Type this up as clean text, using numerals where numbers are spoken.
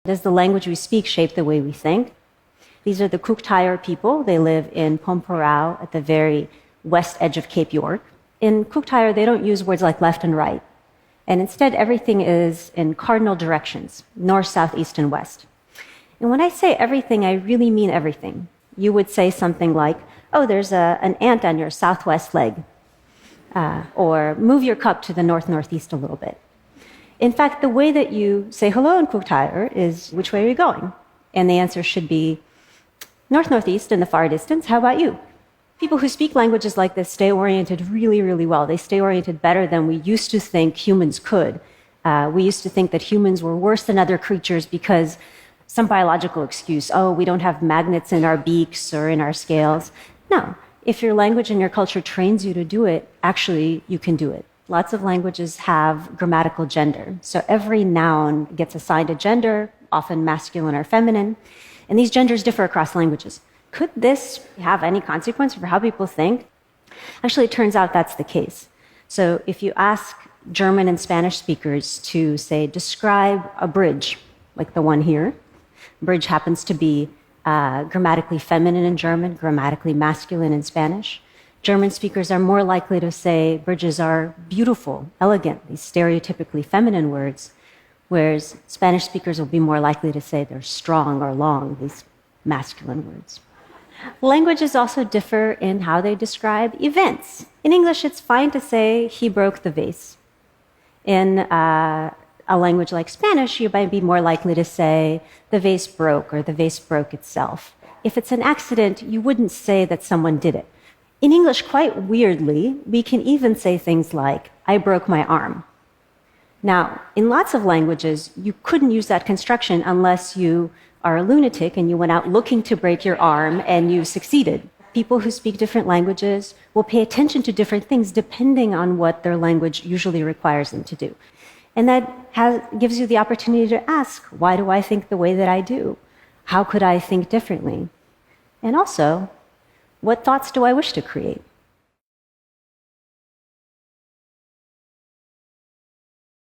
Does the language we speak shape the way we think? These are the Cook Tire people. They live in Pormpuraaw at the very west edge of Cape York. In Cook Tire, they don't use words like left and right. And instead, everything is in cardinal directions, north, south, east, and west. And when I say everything, I really mean everything. You would say something like, oh, there's an ant on your southwest leg. Or move your cup to the north-northeast a little bit. In fact, the way that you say hello in Cook Tire is, which way are you going? And the answer should be north-northeast in the far distance. How about you? People who speak languages like this stay oriented really, really well. They stay oriented better than we used to think humans could. We used to think that humans were worse than other creatures because some biological excuse, oh, we don't have magnets in our beaks or in our scales. No, if your language and your culture trains you to do it, actually, you can do it. Lots of languages have grammatical gender. So every noun gets assigned a gender, often masculine or feminine, and these genders differ across languages. Could this have any consequence for how people think? Actually, it turns out that's the case. So if you ask German and Spanish speakers to, say, describe a bridge, like the one here, bridge happens to be grammatically feminine in German, grammatically masculine in Spanish. German speakers are more likely to say bridges are beautiful, elegant, these stereotypically feminine words, whereas Spanish speakers will be more likely to say they're strong or long, these masculine words. Languages also differ in how they describe events. In English, it's fine to say, he broke the vase. In a language like Spanish, you might be more likely to say, the vase broke, or the vase broke itself. If it's an accident, you wouldn't say that someone did it. In English, quite weirdly, we can even say things like, I broke my arm. Now, in lots of languages, you couldn't use that construction unless you are a lunatic and you went out looking to break your arm and you succeeded. People who speak different languages will pay attention to different things depending on what their language usually requires them to do. And that gives you the opportunity to ask, why do I think the way that I do? How could I think differently? And also, what thoughts do I wish to create?